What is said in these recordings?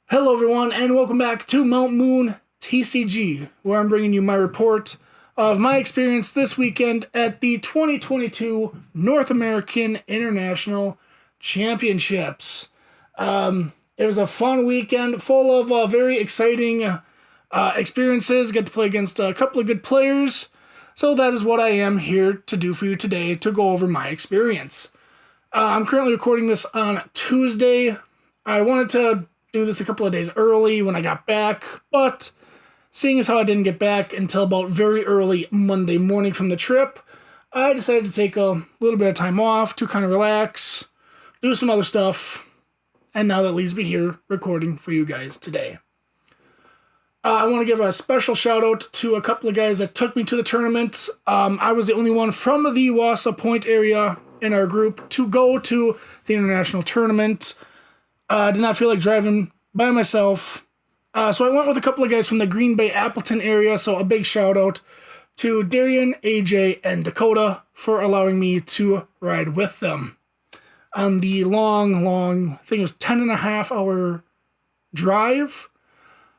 Hello, everyone, and welcome back to Mount Moon TCG, where I'm bringing you my report of my experience this weekend at the 2022 North American International Championships. It was a fun weekend full of very exciting experiences. Got to play against a couple of good players, so that is what I am here to do for you today, to go over my experience. I'm currently recording this on Tuesday. I wanted to do this a couple of days early when I got back, but seeing as how I didn't get back until about very early Monday morning from the trip, I decided to take a little bit of time off to kind of relax, do some other stuff, and now that leaves me here recording for you guys today. I want to give a special shout out to a couple of guys that took me to the tournament. I was the only one from the Wassa Point area in our group to go to the international tournament. I did not feel like driving by myself. So I went with a couple of guys from the Green Bay Appleton area. So a big shout out to Darian, AJ, and Dakota for allowing me to ride with them on the long, I think it was 10.5 hour drive.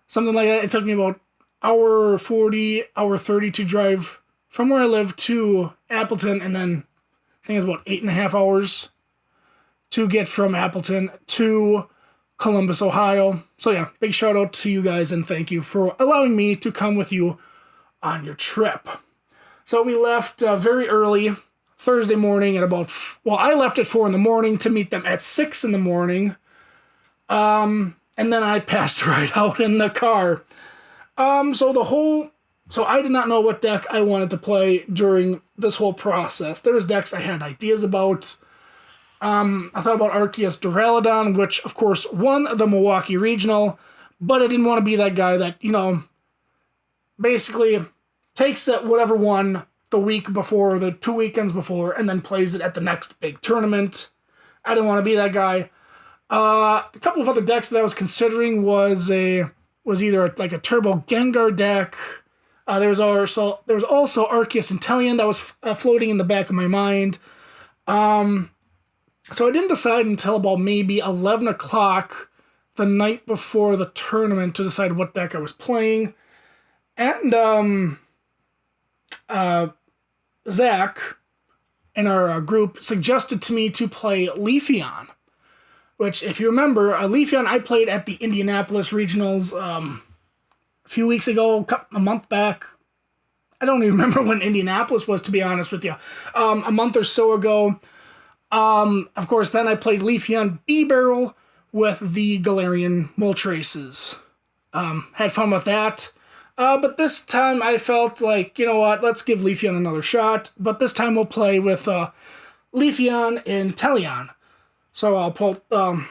Something like that. It took me about hour 40, hour 30 to drive from where I live to Appleton. And then I think it was about 8.5 hours to get from Appleton to Columbus, Ohio. So yeah, big shout out to you guys and thank you for allowing me to come with you on your trip. So we left very early Thursday morning at I left at 4 in the morning to meet them at 6 in the morning. And then I passed right out in the car. So I did not know what deck I wanted to play during this whole process. There was decks I had ideas about. I thought about Arceus Duraludon, which, of course, won the Milwaukee Regional, but I didn't want to be that guy that, basically takes that whatever won the week before, the 2 weekends before, and then plays it at the next big tournament. I didn't want to be that guy. A couple of other decks that I was considering was either like a Turbo Gengar deck. There was also Arceus Inteleon that was floating in the back of my mind. So I didn't decide until about maybe 11 o'clock the night before the tournament to decide what deck I was playing. And Zach in our group suggested to me to play Leafeon, which, if you remember, Leafeon I played at the Indianapolis Regionals a few weeks ago, a month back. I don't even remember when Indianapolis was, to be honest with you. A month or so ago. Of course, then I played Leafeon B-Barrel with the Galarian Moltres. Had fun with that. But this time I felt like, you know what, let's give Leafeon another shot. But this time we'll play with Leafeon and Inteleon. So I'll put the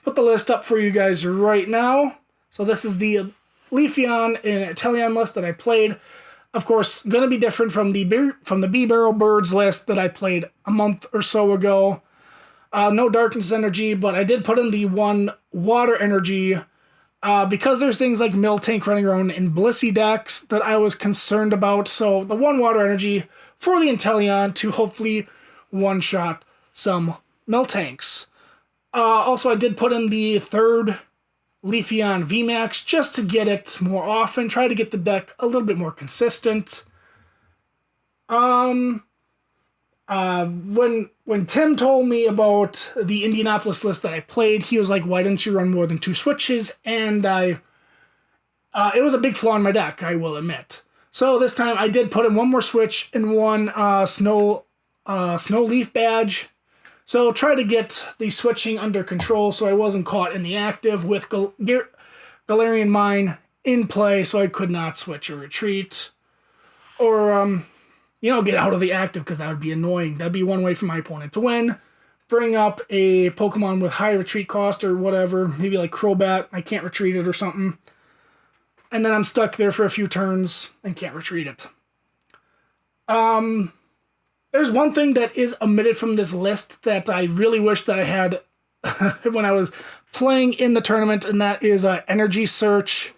list up for you guys right now. So this is the Leafeon and Inteleon list that I played. Of course, going to be different from the B-Barrel Birds list that I played a month or so ago. No Darkness Energy, but I did put in the one Water Energy because there's things like Miltank running around in Blissey decks that I was concerned about. So the one Water Energy for the Inteleon to hopefully one-shot some Miltanks. Also, I did put in the third Leafeon VMAX just to get it more often, try to get the deck a little bit more consistent. When Tim told me about the Indianapolis list that I played, he was like, why didn't you run more than 2 switches? And it was a big flaw in my deck, I will admit. So this time I did put in one more switch and one Snow Leaf Badge. So try to get the switching under control so I wasn't caught in the active with Galarian Mine in play, so I could not switch or retreat. Or, get out of the active, because that would be annoying. That'd be one way for my opponent to win. Bring up a Pokemon with high retreat cost or whatever, maybe like Crobat, I can't retreat it or something. And then I'm stuck there for a few turns and can't retreat it. There's one thing that is omitted from this list that I really wish that I had when I was playing in the tournament, and that is Energy Search.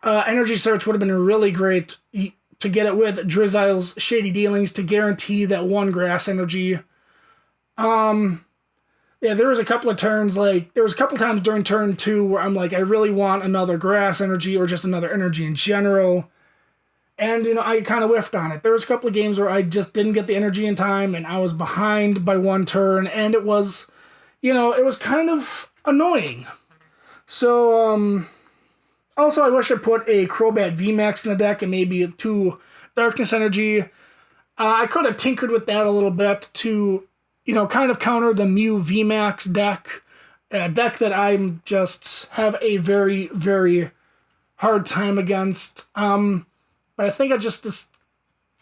Energy Search would have been really great to get it with Drizzle's Shady Dealings to guarantee that one Grass Energy. Yeah, there was a couple of turns, like, there was a couple times during turn 2 where I'm like, I really want another grass energy or just another energy in general. And, I kind of whiffed on it. There was a couple of games where I just didn't get the energy in time and I was behind by one turn, and it was, it was kind of annoying. So, also I wish I put a Crobat VMAX in the deck and maybe 2 Darkness Energy. I could have tinkered with that a little bit to, kind of counter the Mew VMAX deck. A deck that I'm just have a very, very hard time against. But I think I just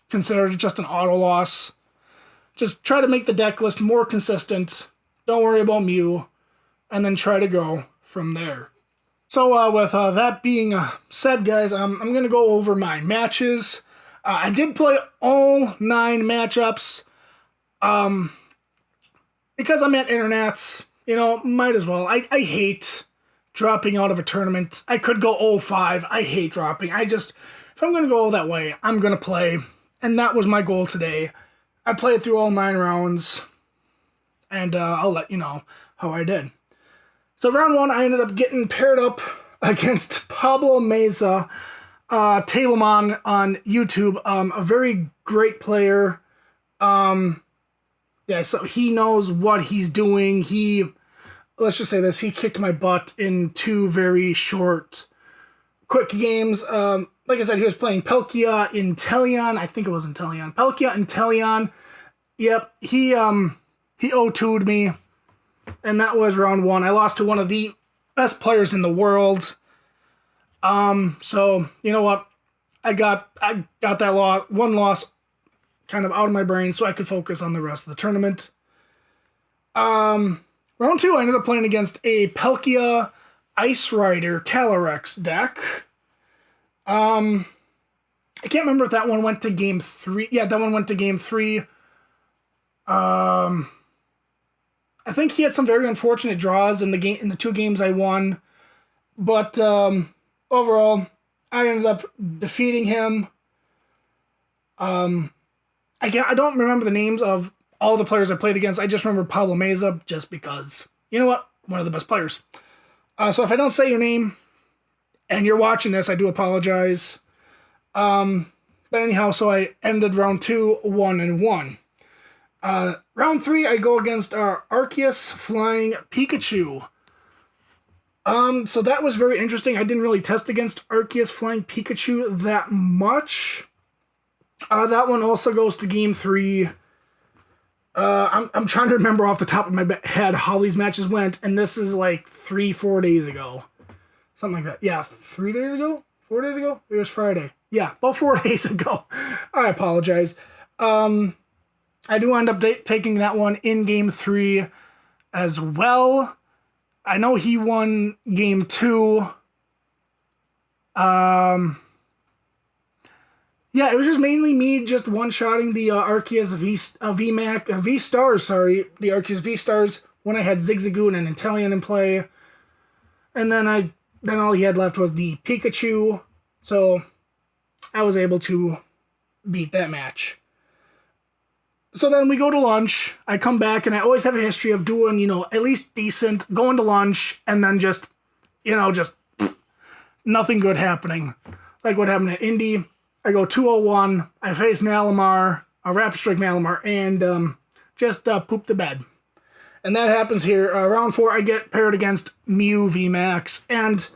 considered it just an auto loss. Just try to make the deck list more consistent. Don't worry about Mew. And then try to go from there. So with that being said, guys, I'm going to go over my matches. I did play all 9 matchups. Because I'm at internets, might as well. I hate dropping out of a tournament. I could go 0-5. I hate dropping. If I'm going to go that way, I'm going to play. And that was my goal today. I played through all 9 rounds. And I'll let you know how I did. So round 1, I ended up getting paired up against Pablo Meza, Tablemon on YouTube. A very great player. Yeah, so he knows what he's doing. Let's just say this, he kicked my butt in 2 very short, quick games. Like I said, he was playing Palkia Inteleon. I think it was Inteleon. Palkia Inteleon. Yep, he 0-2'd me. And that was round 1. I lost to one of the best players in the world. So, you know what? I got that one loss kind of out of my brain so I could focus on the rest of the tournament. Round 2, I ended up playing against a Palkia Ice Rider Calyrex deck. I can't remember if that one went to game 3. Yeah, that one went to game 3. I think he had some very unfortunate draws in the 2 games I won. But overall, I ended up defeating him. I don't remember the names of all the players I played against. I just remember Pablo Meza just because, you know what? One of the best players. So if I don't say your name and you're watching this, I do apologize. But anyhow, so I ended round 2, 1-1. Round 3, I go against Arceus Flying Pikachu. So that was very interesting. I didn't really test against Arceus Flying Pikachu that much. That one also goes to game 3. I'm trying to remember off the top of my head how these matches went, and this is like 3-4 days ago. Something like that. Yeah, 3 days ago? 4 days ago? It was Friday. Yeah, about 4 days ago. I apologize. I do end up taking that one in game 3 as well. I know he won game 2. Yeah, it was just mainly me just one-shotting the Arceus V-Stars, the Arceus V-Stars when I had Zigzagoon and Inteleon in play. And then all he had left was the Pikachu, so I was able to beat that match. So then we go to lunch, I come back, and I always have a history of doing, at least decent, going to lunch, and then just nothing good happening. Like what happened at Indy. I go 2-0-1, I face Malamar, a Rapid Strike Malamar, and just poop the bed. And that happens here. Round 4, I get paired against Mew VMAX. And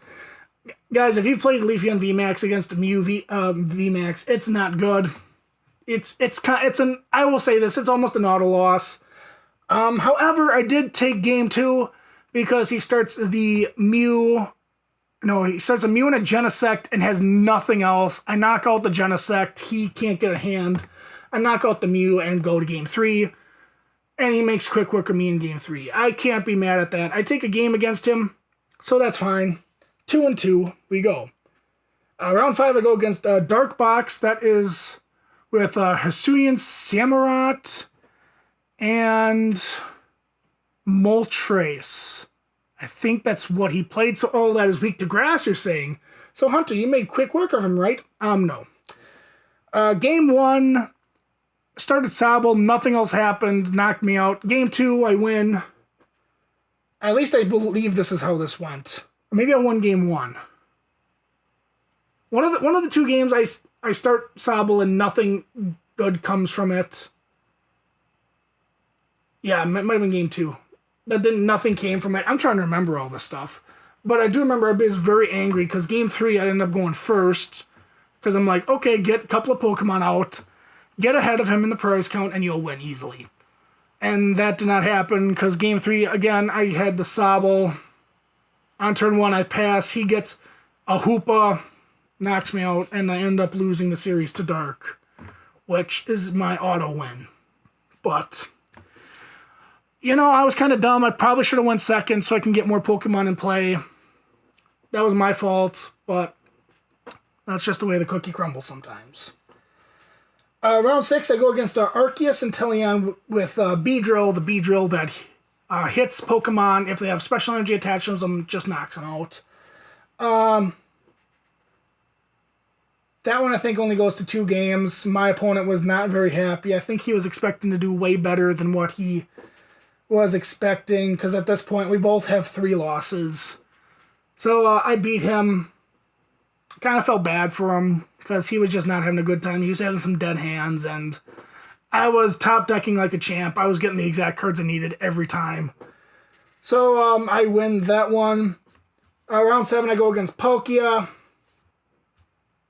guys, if you've played Leafeon VMAX against Mew VMAX, it's not good. I will say this, it's almost an auto loss. However, I did take game 2 because he starts a Mew and a Genesect and has nothing else. I knock out the Genesect, he can't get a hand. I knock out the Mew and go to game 3. And he makes quick work of me in game 3. I can't be mad at that. I take a game against him, so that's fine. 2-2, we go. Round 5, I go against Dark Box. That is with Hisuian Samurott and Moltres. I think that's what he played. So all that is weak to grass, you're saying. So Hunter, you made quick work of him, right? No. Game 1, started Sobble, nothing else happened, knocked me out. Game 2, I win. At least I believe this is how this went. Or maybe I won game 1. One of the 2 games I start Sobble and nothing good comes from it. Yeah, it might have been game 2. Nothing came from it. I'm trying to remember all this stuff. But I do remember I was very angry because game 3 I ended up going first. Because I'm like, okay, get a couple of Pokemon out. Get ahead of him in the prize count and you'll win easily. And that did not happen because game 3, again, I had the Sobble. On turn 1 I pass. He gets a Hoopa, knocks me out, and I end up losing the series to Dark. Which is my auto win. But... I was kind of dumb. I probably should have went second so I can get more Pokemon in play. That was my fault, but that's just the way the cookie crumbles sometimes. Round 6, I go against Arceus and Teleon with Beedrill, the Beedrill that hits Pokemon. If they have special energy attached to them, just knocks them out. That one, I think, only goes to 2 games. My opponent was not very happy. I think he was expecting to do way better than what he was expecting, because at this point we both have 3 losses. So I beat him. Kind of felt bad for him because he was just not having a good time. He was having some dead hands, and I was top decking like a champ. I was getting the exact cards I needed every time. So I win that one. Round 7, I go against Palkia.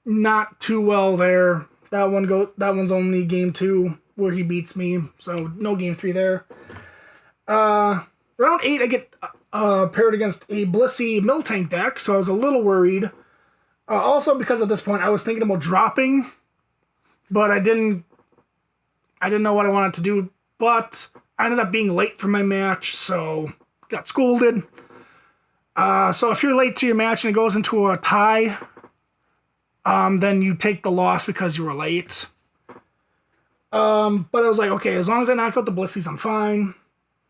Not too well there. That one's only game 2 where he beats me, so no game 3 there. Round 8, I get paired against a Blissey Miltank deck, so I was a little worried. Also, because at this point I was thinking about dropping, but I didn't know what I wanted to do. But I ended up being late for my match, so got scolded. So if you're late to your match and it goes into a tie, then you take the loss because you were late. But I was like, okay, as long as I knock out the Blisseys, I'm fine.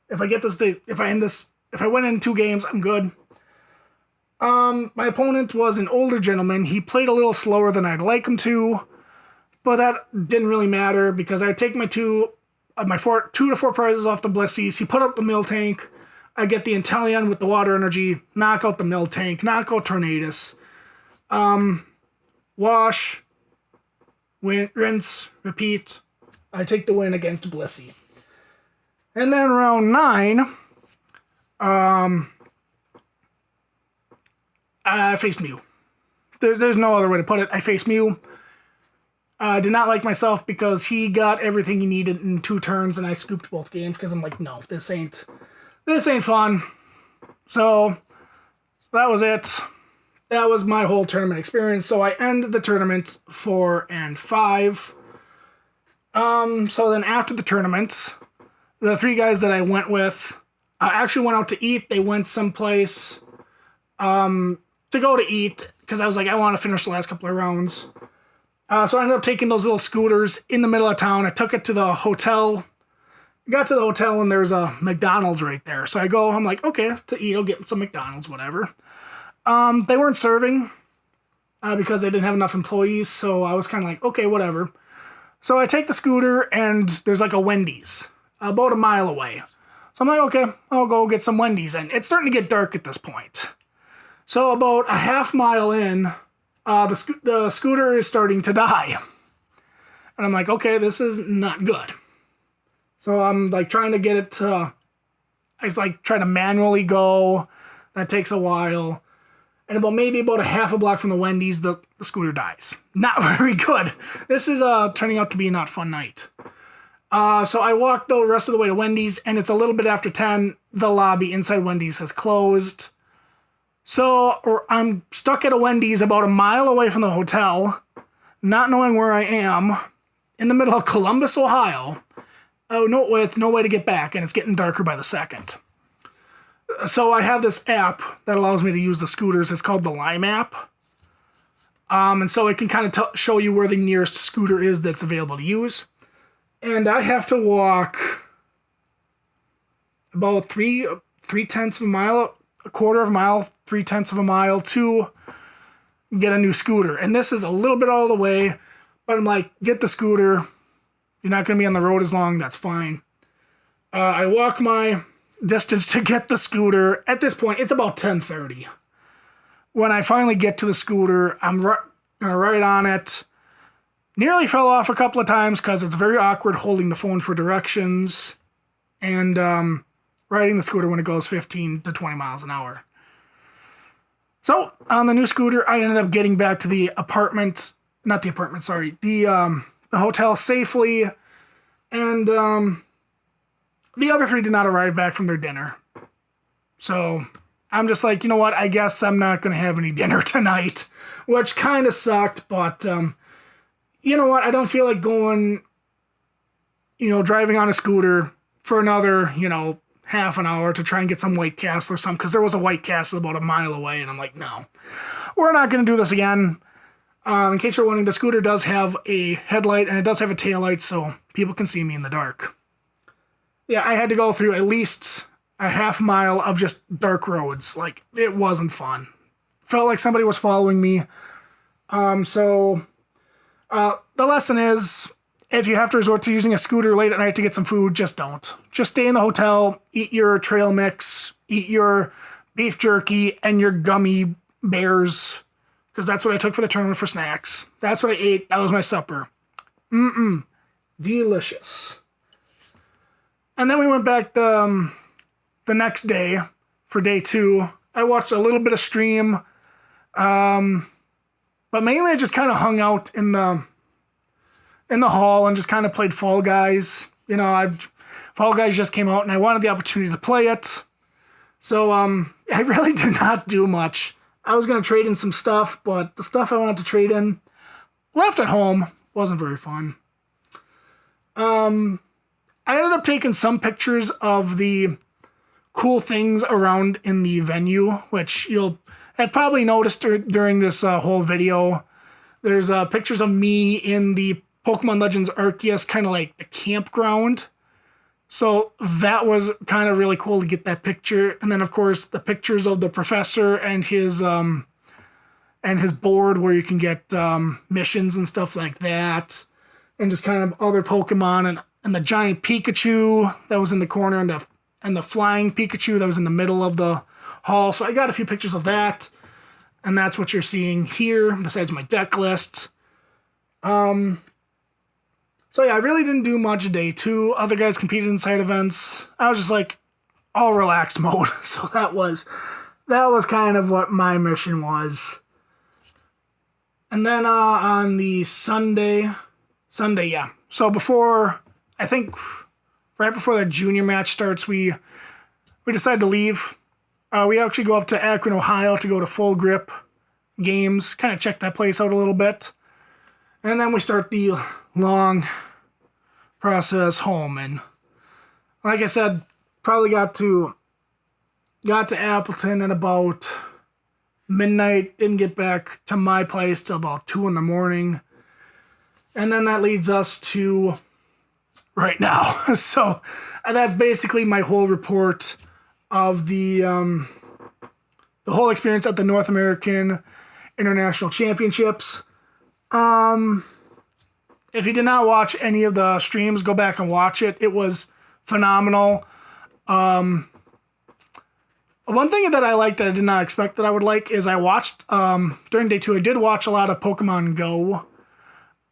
If I win in 2 games, I'm good. My opponent was an older gentleman. He played a little slower than I'd like him to, but that didn't really matter because I take my 2 to 4 prizes off the Blisseys. He put up the Miltank. I get the Inteleon with the water energy, knock out the Miltank, knock out Tornadus. Wash, rinse, repeat. I take the win against Blissey. And then round 9, I faced Mew. There's no other way to put it. I faced Mew. I did not like myself because he got everything he needed in 2 turns, and I scooped both games because I'm like, no, this ain't fun. So that was it. That was my whole tournament experience. So I end the tournament 4-5. So then after the tournament, the 3 guys that I went with actually went out to eat. They went someplace to go to eat because I was like, I want to finish the last couple of rounds. So I ended up taking those little scooters in the middle of town. I took it to the hotel. Got to the hotel and there's a McDonald's right there. So I go, I'm like, okay, to eat, I'll get some McDonald's, whatever. They weren't serving because they didn't have enough employees. So I was kind of like, okay, whatever. So I take the scooter and there's like a Wendy's about a mile away. So I'm like, okay, I'll go get some Wendy's. And it's starting to get dark at this point. So about a half mile in, the scooter is starting to die. And I'm like, okay, this is not good. So I'm like trying to get it to, I like try to manually go. That takes a while. And maybe about a half a block from the Wendy's, the scooter dies. Not very good. This is turning out to be a not fun night. So I walked the rest of the way to Wendy's, and it's a little bit after 10. The lobby inside Wendy's has closed. So I'm stuck at a Wendy's about a mile away from the hotel, not knowing where I am, in the middle of Columbus, Ohio. With no way to get back, and it's getting darker by the second. So I have this app that allows me to use the scooters. It's called the Lime app. And so it can kind of show you where the nearest scooter is that's available to use. And I have to walk about 3/10 of a mile, a quarter of a mile, 3/10 of a mile to get a new scooter. And this is a little bit out of the way, but I'm like, get the scooter. You're not going to be on the road as long. That's fine. I walk my distance to get the scooter. At this point, it's about 10:30. When I finally get to the scooter, I'm right on it. Nearly fell off a couple of times because it's very awkward holding the phone for directions and riding the scooter when it goes 15 to 20 miles an hour. So on the new scooter, I ended up getting back to the hotel safely. And the other three did not arrive back from their dinner. So I'm just like, you know what? I guess I'm not going to have any dinner tonight, which kind of sucked. But you know what? I don't feel like going, driving on a scooter for another, half an hour to try and get some White Castle or something. Because there was a White Castle about a mile away. And I'm like, no, we're not going to do this again. In case you're wondering, the scooter does have a headlight and it does have a taillight so people can see me in the dark. Yeah, I had to go through at least a half mile of just dark roads. Like, it wasn't fun. Felt like somebody was following me. The lesson is, if you have to resort to using a scooter late at night to get some food, just don't. Just stay in the hotel, eat your trail mix, eat your beef jerky and your gummy bears, because that's what I took for the tournament for snacks. That's what I ate. That was my supper. Delicious. And then we went back the next day for day 2. I watched a little bit of stream, but mainly I just kind of hung out in the hall and just kind of played Fall Guys. Fall Guys just came out and I wanted the opportunity to play it. So I really did not do much. I was going to trade in some stuff, but the stuff I wanted to trade in left at home. Wasn't very fun. I ended up taking some pictures of the cool things around in the venue, which you'll have probably noticed during this whole video. There's pictures of me in the Pokemon Legends Arceus, kind of like the campground. So that was kind of really cool to get that picture. And then, of course, the pictures of the professor and his board where you can get missions and stuff like that. And just kind of other Pokemon and the giant Pikachu that was in the corner and the flying Pikachu that was in the middle of the hall. So I got a few pictures of that. And that's what you're seeing here besides my deck list. So yeah, I really didn't do much day 2. Other guys competed in side events. I was just like all relaxed mode. So that was kind of what my mission was. And then on the Sunday, yeah. So I think right before the junior match starts, we decided to leave. We actually go up to Akron, Ohio to go to Full Grip Games, kind of check that place out a little bit. And then we start the long process home. And like I said, probably got to Appleton at about midnight. Didn't get back to my place till about 2 in the morning. And then that leads us to right now. So that's basically my whole report of the whole experience at the North American International Championships. If you did not watch any of the streams, go back and watch it. It was phenomenal. One thing that I liked that I did not expect that I would like is I watched, during day 2, I did watch a lot of Pokemon Go.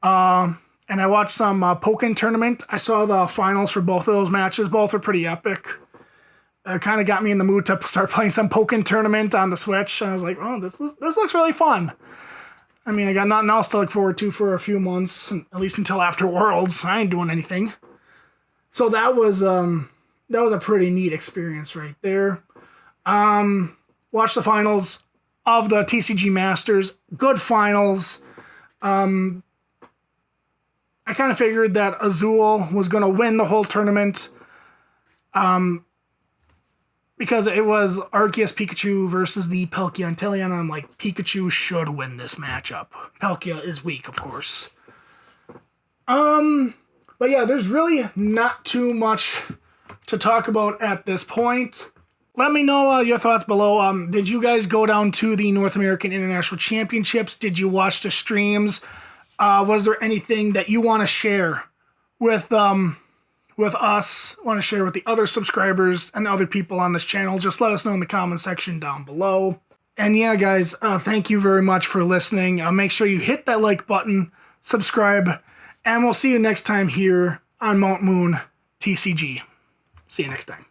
And I watched some Pokken Tournament. I saw the finals for both of those matches. Both were pretty epic. It kind of got me in the mood to start playing some Pokken Tournament on the Switch. And I was like, oh, this looks really fun. I mean, I got nothing else to look forward to for a few months, at least until after Worlds. I ain't doing anything. So that was a pretty neat experience right there. Watched the finals of the TCG Masters. Good finals. I kind of figured that Azul was going to win the whole tournament. Because it was Arceus Pikachu versus the Palkia Inteleon, and I'm like, Pikachu should win this matchup. Palkia is weak, of course. But yeah, there's really not too much to talk about at this point. Let me know your thoughts below. Did you guys go down to the North American International Championships? Did you watch the streams? Was there anything that you want to share with with us, want to share with the other subscribers and other people on this channel, just let us know in the comment section down below. And yeah, guys, thank you very much for listening. Make sure you hit that like button, subscribe, and we'll see you next time here on Mount Moon TCG. See you next time.